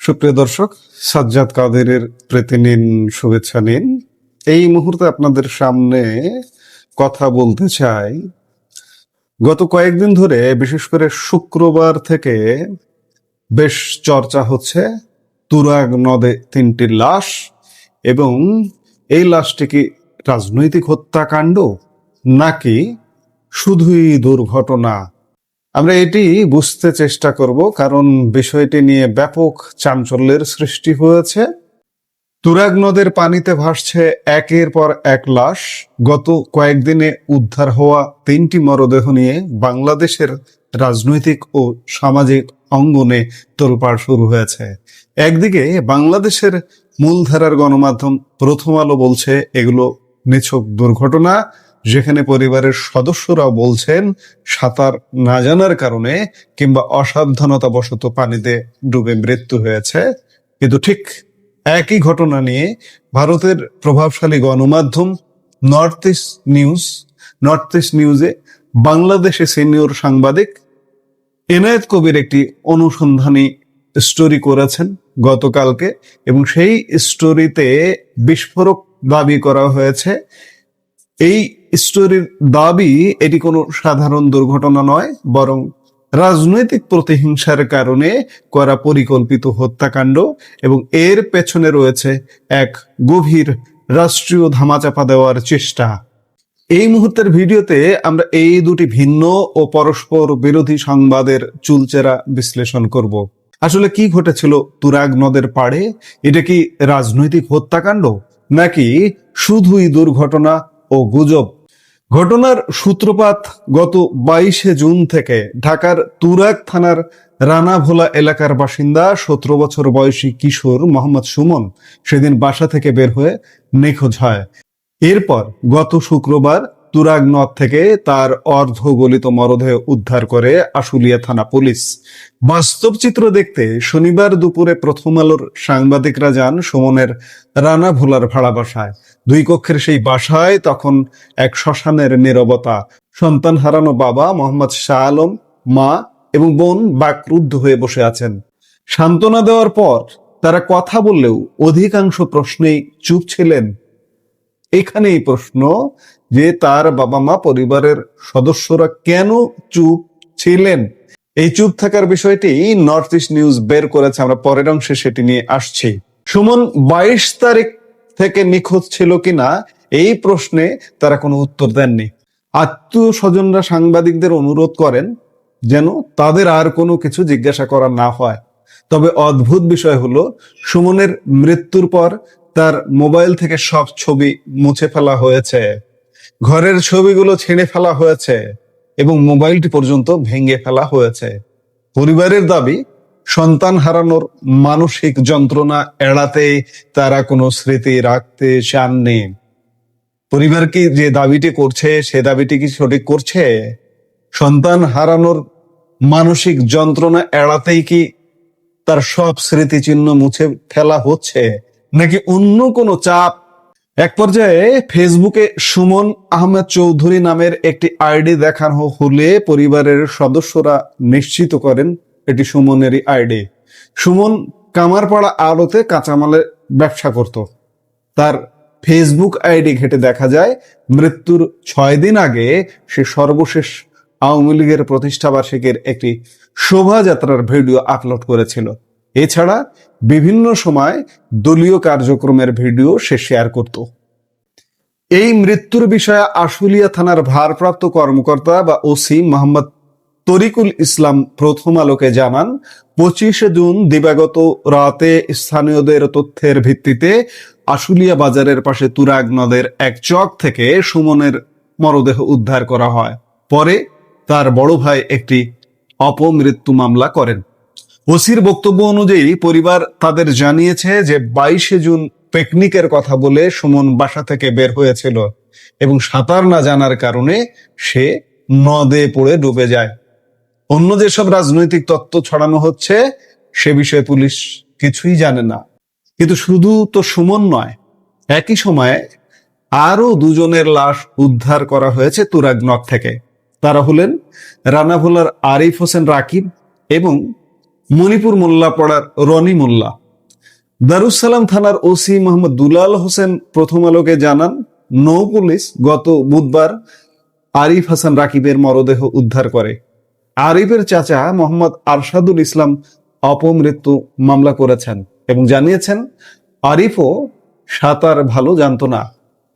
সুপ্রিয় দর্শক, সাজ্জাদ কাদেরের প্রীতি নিন, শুভেচ্ছা নিন। এই মুহূর্তে আপনাদের সামনে কথা বলতে চাই। গত কয়েকদিন ধরে, বিশেষ করে শুক্রবার থেকে বেশ চর্চা হচ্ছে তুরাগ নদে 3টি লাশ, এবং এই লাশটি কি রাজনৈতিক হত্যাকাণ্ড নাকি শুধুই দুর্ঘটনা। আমরা এটি বুঝতে চেষ্টা করব, কারণ বিষয়টি নিয়ে ব্যাপক চাঞ্চল্যের সৃষ্টি হয়েছে। তুরাগ নদের পানিতে ভাসছে একের পর এক লাশ। গত কয়েকদিনে উদ্ধার হওয়া 3টি মরদেহ নিয়ে বাংলাদেশের রাজনৈতিক ও সামাজিক অঙ্গনে তোলপাড় শুরু হয়েছে। একদিকে বাংলাদেশের মূলধারার গণমাধ্যম প্রথম আলো বলছে এগুলো নিছক দুর্ঘটনা, যেখানে পরিবারের সদস্যরাও বলছেন সাঁতার না জানার কারণে কিংবা অসাবধানতাবশত পানিতে ডুবে মৃত্যু হয়েছে। কিন্তু ঠিক একই ঘটনা নিয়ে ভারতের প্রভাবশালী গণমাধ্যম নর্থ ইস্ট নিউজে বাংলাদেশে সিনিয়র সাংবাদিক এনায়েত কবির একটি অনুসন্ধানী স্টোরি করেছেন গতকালকে, এবং সেই স্টোরিতে বিস্ফোরক দাবি করা হয়েছে। এই স্টোরির দাবি এটি কোনো সাধারণ দুর্ঘটনা নয়, বরং রাজনৈতিক প্রতিহিংসার কারণে করা পরিকল্পিত হত্যাকাণ্ড, এবং এর পেছনে রয়েছে এক গভীর রাষ্ট্রীয় ধামাচাপা দেওয়ার চেষ্টা। এই মুহূর্তের ভিডিওতে আমরা এই দুটি ভিন্ন ও পরস্পর বিরোধী সংবাদের চুলচেরা বিশ্লেষণ করব। আসলে কি ঘটেছিল তুরাগ নদের পাড়ে? এটা কি রাজনৈতিক হত্যাকাণ্ড নাকি শুধুই দুর্ঘটনা ও গুজব? ঘটনার সূত্রপাত গত 22শে জুন থেকে। ঢাকার তুরাগ থানার রানাভোলা এলাকার বাসিন্দা 17 বছর বয়সী কিশোর মোহাম্মদ সুমন সেদিন বাসা থেকে বের হয়ে নিখোঁজ হয়। এরপর গত শুক্রবার তুরাগ নদ থেকে তার অর্ধগলিত মরদেহ উদ্ধার করে আশুলিয়া থানা পুলিশ। বাস্তব চিত্র দেখতে শনিবার দুপুরে প্রথম আলোর সাংবাদিকরা যান সুমনের রানাভোলার ভাড়া বাসায়। 2 কক্ষের সেই বাসায় তখন এক শ্মশানের নীরবতা। সন্তান হারানো বাবা মোহাম্মদ শাহ আলম, মা এবং বোন বাকরুদ্ধ হয়ে বসে আছেন। সান্ত্বনা দেওয়ার পর তারা কথা বললেও অধিকাংশ প্রশ্নেই চুপ ছিলেন। এখানেই প্রশ্ন যে তার বাবা মা, পরিবারের সদস্যরা কেন চুপ ছিলেন? এই চুপ থাকার বিষয়টি নর্থ ইস্ট নিউজ বের করেছে, আমরা পরের অংশে সেটি নিয়ে আসছি। সুমন 22 তারিখ থেকে নিখোঁজ ছিল কিনা এই প্রশ্নে তারা কোনো উত্তর দেননি। আত্মীয় স্বজনরা সাংবাদিকদের অনুরোধ করেন যেন তাদের আর কোনো কিছু জিজ্ঞাসা করা না হয়। তবে অদ্ভুত বিষয় হলো, সুমনের মৃত্যুর পর তার মোবাইল থেকে সব ছবি মুছে ফেলা হয়েছে, ঘরের ছবিগুলো ছিঁড়ে ফেলা হয়েছে এবং মোবাইলটি পর্যন্ত ভেঙে ফেলা হয়েছে। পরিবারের দাবি, সন্তান হারানোর মানসিক যন্ত্রণা এড়াতে তারা কোনো স্মৃতি রাখতে চাননি। পরিবার কি যে দাবিটি করছে সে দাবিটি কি সঠিক করছে? সন্তান হারানোর মানসিক যন্ত্রণা এড়াতেই কি তার সব স্মৃতিচিহ্ন মুছে ফেলা হচ্ছে, নাকি অন্য কোনো চাপ? এক পর্যায়ে ফেসবুকে সুমন আহমেদ চৌধুরী নামের একটি আইডি দেখানো হলে পরিবারের সদস্যরা নিশ্চিত করেন এটি সুমনেরই আইডি। সুমন কামারপাড়া আড়তে কাঁচামালের ব্যবসা করত। তার ফেসবুক আইডি ঘেটে দেখা যায় মৃত্যুর 6 দিন আগে সে সর্বশেষ আওয়ামী লীগের প্রতিষ্ঠাবার্ষিকীর একটি শোভাযাত্রার ভিডিও আপলোড করেছিল। এছাড়া বিভিন্ন সময় দলীয় কার্যক্রমের ভিডিও সে শেয়ার করত। এই মৃত্যুর বিষয়ে আশুলিয়া থানার ভারপ্রাপ্ত কর্মকর্তা বা ওসি মোহাম্মদ তরিকুল ইসলাম প্রথম আলোকে জানান, 25শে জুন দিবাগত রাতে স্থানীয়দের তথ্যের ভিত্তিতে আশুলিয়া বাজারের পাশে তুরাগ নদের এক চক থেকে সুমনের মরদেহ উদ্ধার করা হয়। পরে তার বড় ভাই একটি অপমৃত্যু মামলা করেন। ওসির বক্তব্য অনুযায়ী পরিবার তাদের জানিয়েছে যে 22শে জুন পিকনিকের কথা বলে সুমন বাসা থেকে বের হয়েছিল এবং সাঁতার না জানার কারণে সে নদে পড়ে ডুবে যায়। অন্য যেসব রাজনৈতিক তত্ত্ব ছড়ানো হচ্ছে সে বিষয়ে পুলিশ কিছুই জানে না। কিন্তু শুধু তো সুমন নয়, একই সময়ে আরো 2 জনের লাশ উদ্ধার করা হয়েছে তুরাগ নদ থেকে। তারা হলেন রানাভোলার আরিফ হোসেন রাকিব এবং মণিপুর মোল্লাপাড়ার রনি মোল্লা। দারুসালাম থানার ওসি মোহাম্মদ দুলাল হোসেন প্রথম আলোকে জানান, নৌ পুলিশ গত বুধবার আরিফ হাসান রাকিবের মরদেহ উদ্ধার করে। আরিফের চাচা মোহাম্মদ আরশাদুল ইসলাম অপমৃত্যু মামলা করেছেন এবং জানিয়েছেন আরিফও সাঁতার ভালো জানতো না।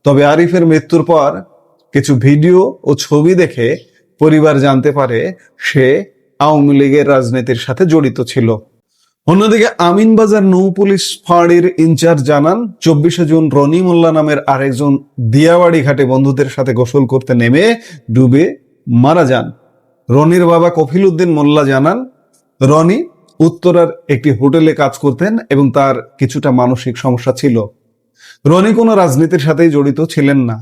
তবে আরিফের মৃত্যুর পর কিছু ভিডিও ও ছবি দেখে পরিবার জানতে পারে সে আওয়ামী লীগের রাজনীতির সাথে জড়িত ছিল। অন্যদিকে আমিনবাজার নৌ পুলিশ ফাঁড়ির ইনচার্জ জানান, 24শে জুন রনি মোল্লা নামের আরেকজন দিয়াবাড়ি ঘাটে বন্ধুদের সাথে গোসল করতে নেমে ডুবে মারা যান। রনির বাবা কফিল উদ্দিন মোল্লা জানান, রনি উত্তরার একটি হোটেলে কাজ করতেন এবং তার কিছুটা মানসিক সমস্যা ছিল। রনি কোনো রাজনীতির সাথেই জড়িত ছিলেন না।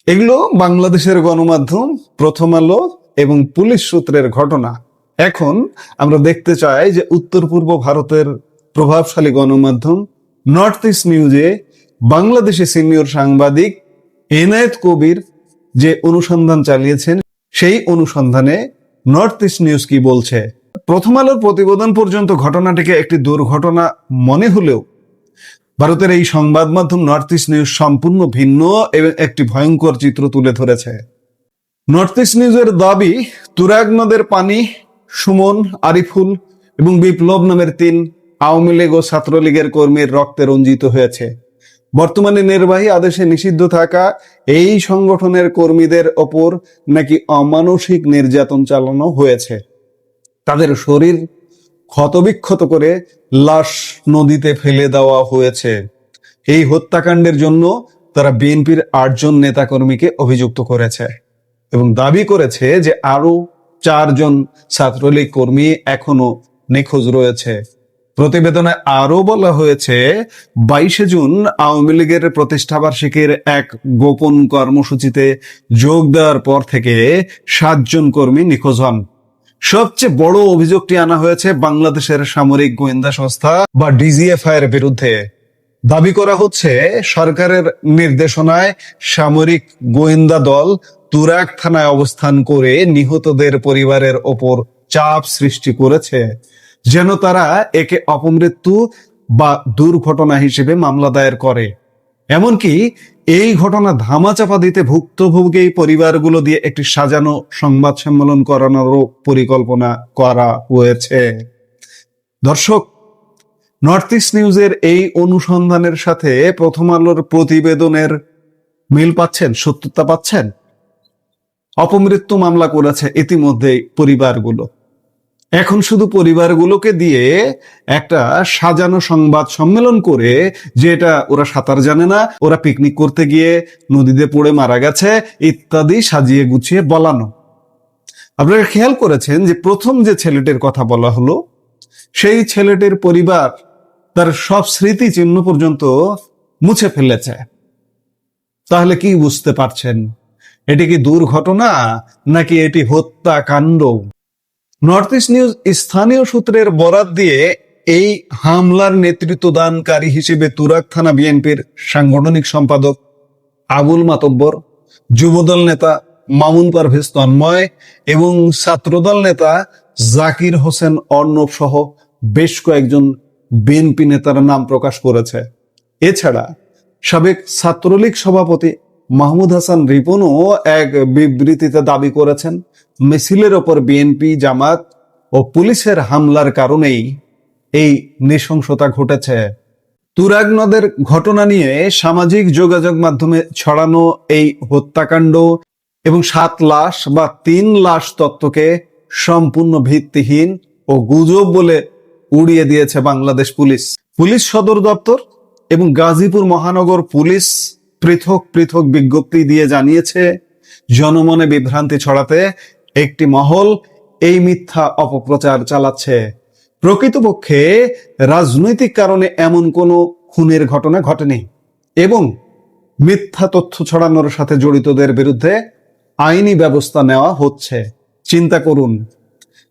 এগুলো বাংলাদেশের গণমাধ্যম প্রথম আলো এবং পুলিশ সূত্রের ঘটনা। এখন আমরা দেখতে চাই যে উত্তর পূর্ব ভারতের প্রভাবশালী গণমাধ্যম নর্থ ইস্ট নিউজে বাংলাদেশি সিনিয়র সাংবাদিক এনায়েত কবির যে অনুসন্ধান চালিয়েছেন, সেই অনুসন্ধানে নর্থ ইস্ট নিউজ কি বলছে। প্রথম আলোর প্রতিবেদন পর্যন্ত ঘটনাটিকে একটি দুর্ঘটনা মনে হলেও ভারতের এই সংবাদ মাধ্যম নর্থ ইস্ট নিউজ সম্পূর্ণ ভিন্ন এবং একটি ভয়ঙ্কর চিত্র তুলে ধরেছে। নর্থ ইস্ট নিউজের দাবি, তুরাগ নদের পানি সুমন, আরিফুল এবং বিপ্লব নামের 3 আওয়ামী লীগ ও ছাত্রলীগের কর্মীর রক্তে রঞ্জিত হয়েছে। বর্তমানে নির্বাহী আদেশে নিষিদ্ধ থাকা এই সংগঠনের কর্মীদের ওপর নাকি অমানসিক নির্যাতন চালানো হয়েছে। তাদের শরীর ক্ষতবিক্ষত করে লাশ নদীতে ফেলে দেওয়া হয়েছে। এই হত্যাকাণ্ডের জন্য তারা বিএনপির 8 জন নেতাকর্মীকে অভিযুক্ত করেছে এবং দাবি করেছে যে আরো 4 জন ছাত্রলীগ কর্মী এখনো নিখোঁজ রয়েছে। প্রতিবেদনে আরো বলা হয়েছে, 22শে জুন আওয়ামী লীগের প্রতিষ্ঠাবার্ষিকীর এক গোপন কর্মসূচিতে যোগ দেওয়ার পর থেকে 7 জন কর্মী নিখোঁজ হন। সবচেয়ে বড় অভিযোগটি আনা হয়েছে বাংলাদেশের সামরিক গোয়েন্দা সংস্থা বা ডিজিএফআই এর বিরুদ্ধে। দাবি করা হচ্ছে, সরকারের নির্দেশনায় সামরিক গোয়েন্দা দল তুরাগ থানায় অবস্থান করে নিহতদের পরিবারের ওপর চাপ সৃষ্টি করেছে যেন তারা একে অপমৃত্যু বা দুর্ঘটনা হিসেবে মামলা দায়ের করে। এমনকি এই ঘটনা ধামাচাপা দিতে ভুক্তভোগী পরিবারগুলো দিয়ে একটি সাজানো সংবাদ সম্মেলন করানোরও পরিকল্পনা করা হয়েছে। দর্শক, নর্থ ইস্ট নিউজের এই অনুসন্ধানের সাথে প্রথম আলোর প্রতিবেদনের মিল পাচ্ছেন, সত্যতা পাচ্ছেন? অপমৃত্যু মামলা করেছে ইতিমধ্যে পরিবারগুলো। এখন শুধু পরিবারগুলোকে দিয়ে একটা সাজানো সংবাদ সম্মেলন করে যে এটা ওরা সাঁতার জানে না, ওরা পিকনিক করতে গিয়ে নদীতে পড়ে মারা গেছে ইত্যাদি সাজিয়ে গুছিয়ে বলানো। আপনারা খেয়াল করেছেন যে প্রথম যে ছেলেটির কথা বলা হলো, সেই ছেলেটির পরিবার তার সব স্মৃতি চিহ্ন পর্যন্ত মুছে ফেলেছে। তাহলে কি বুঝতে পারছেন, এটি কি দুর্ঘটনা নাকি এটি হত্যাকাণ্ড? নর্থ ইস্ট নিউজ স্থানীয় সূত্রের বরাত দিয়ে এই হামলার নেতৃত্ব দানকারী হিসেবে তুরাগ থানা বিএনপির সাংগঠনিক সম্পাদক আবুল মাতব্বর, যুবদল নেতা মামুন পারভেজ তন্ময় এবং ছাত্রদল নেতা জাকির হোসেন অর্ণব সহ বেশ কয়েকজন বিএনপি নেতার নাম প্রকাশ করেছে। এছাড়া সাবেক ছাত্রলীগ সভাপতি মাহমুদ হাসান রিপনও এক বিবৃতিতে দাবি করেছেন, মিছিলের ওপর বিএনপি, জামাত ও পুলিশের হামলার কারণেই এই নৃশংসতা ঘটেছে। তুরাগ নদের ঘটনা নিয়ে সামাজিক যোগাযোগ মাধ্যমে ছড়ানো এই হত্যাকাণ্ড এবং 7 লাশ বা 3 লাশ তত্ত্বকে সম্পূর্ণ ভিত্তিহীন ও গুজব বলে উড়িয়ে দিয়েছে বাংলাদেশ পুলিশ। পুলিশ সদর দপ্তর এবং গাজীপুর মহানগর পুলিশ পৃথক পৃথক বিজ্ঞপ্তি দিয়ে জানিয়েছে, জনমনে বিভ্রান্তি ছড়াতে একটি মহল এই মিথ্যা অপপ্রচার চালাচ্ছে। প্রকৃতপক্ষে রাজনৈতিক কারণে এমন কোনো খুনের ঘটনা ঘটেনি এবং মিথ্যা তথ্য ছড়ানোর সাথে জড়িতদের বিরুদ্ধে আইনি ব্যবস্থা নেওয়া হচ্ছে। চিন্তা করুন,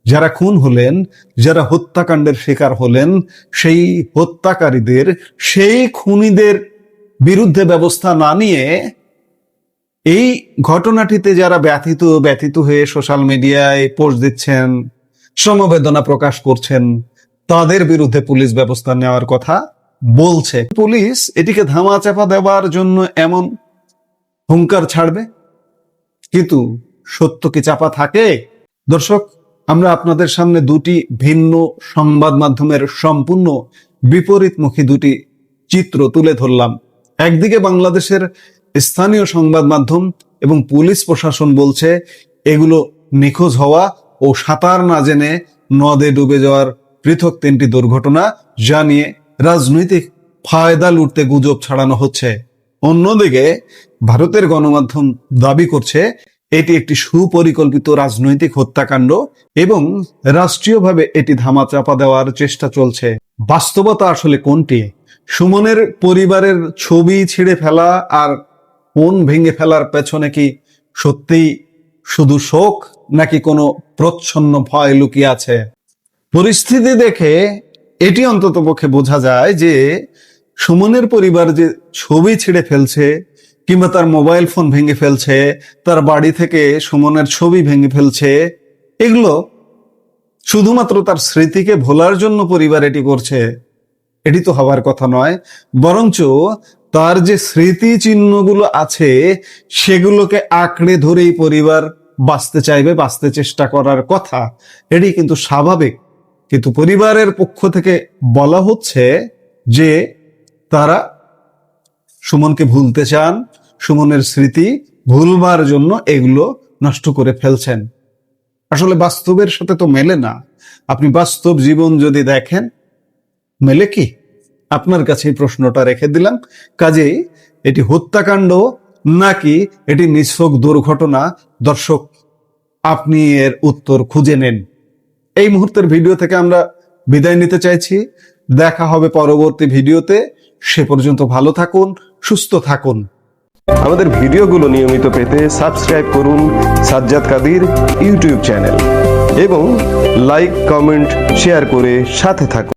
যারা খুন হলেন, যারা হত্যাকাণ্ডের শিকার হলেন, সেই হত্যাকারীদের, সেই খুনিদের বিরুদ্ধে ব্যবস্থা না নিয়ে এই ঘটনাটিতে যারা ব্যথিত হয়ে সোশ্যাল মিডিয়ায় পোস্ট দিচ্ছেন, সমবেদনা প্রকাশ করছেন, তাদের বিরুদ্ধে পুলিশ ব্যবস্থা নেওয়ার কথা বলছে। পুলিশ এটিকে ধামাচাপা দেওয়ার জন্য এমন হুঙ্কার ছাড়বে, কিন্তু সত্য কি চাপা থাকে? দর্শক, আমরা আপনাদের সামনে দুটি ভিন্ন সংবাদ মাধ্যমের সম্পূর্ণ বিপরীতমুখী দুটি চিত্র তুলে ধরলাম। একদিকে বাংলাদেশের স্থানীয় সংবাদ মাধ্যম এবং পুলিশ প্রশাসন বলছে এগুলো নিখোঁজ হওয়া ও সাঁতার না জেনে নদে ডুবে যাওয়ার পৃথক 3টি দুর্ঘটনা, যা নিয়ে রাজনৈতিক ফায়দা লুটতে গুজব ছড়ানো হচ্ছে। অন্যদিকে ভারতের গণমাধ্যম দাবি করছে এটি একটি সুপরিকল্পিত রাজনৈতিক হত্যাকাণ্ড এবং রাষ্ট্রীয়ভাবে এটি ধামাচাপা দেওয়ার চেষ্টা চলছে। বাস্তবতা আসলে কোনটি? সুমনের পরিবারের ছবি ছিঁড়ে ফেলা আর ফোন ভেঙে ফেলার পেছনে কি সত্যিই শুধু শোক, নাকি কোনো প্রচ্ছন্ন ভয় লুকিয়ে আছে? পরিস্থিতি দেখে এটি অন্ততপক্ষে বোঝা যায় যে সুমনের পরিবার যে ছবি ছিঁড়ে ফেলছে কিংবা তার মোবাইল ফোন ভেঙে ফেলছে, তার বাড়ি থেকে সুমনের ছবি ভেঙে ফেলছে, এগুলো শুধুমাত্র তার স্মৃতিকে ভোলার জন্য পরিবার এটি করছে, এটি তো হবার কথা নয়। বরঞ্চ তার যে স্মৃতি চিহ্নগুলো আছে সেগুলোকে আঁকড়ে ধরেই পরিবার বাঁচতে চাইবে, বাঁচতে চেষ্টা করার কথা। এটি কিন্তু স্বাভাবিক। কিন্তু পরিবারের পক্ষ থেকে বলা হচ্ছে যে তারা সুমনকে ভুলতে চান, সুমনের স্মৃতি ভুলবার জন্য এগুলো নষ্ট করে ফেলছেন। আসলে বাস্তবের সাথে তো মেলে না। আপনি বাস্তব জীবন যদি দেখেন, মেলে কি? আপনার কাছে এই প্রশ্নটা রেখে দিলাম। কাজেই এটি হত্যাকাণ্ড নাকি এটি নিছক দুর্ঘটনা? দর্শক, আপনি এর উত্তর খুঁজে নেন। এই মুহূর্তের ভিডিও থেকে আমরা বিদায় নিতে চাইছি। দেখা হবে পরবর্তী ভিডিওতে। সে পর্যন্ত ভালো থাকুন, সুস্থ থাকুন। আমাদের ভিডিওগুলো নিয়মিত পেতে সাবস্ক্রাইব করুন সাজ্জাদ কাদির ইউটিউব চ্যানেল এবং লাইক, কমেন্ট, শেয়ার করে সাথে থাকুন।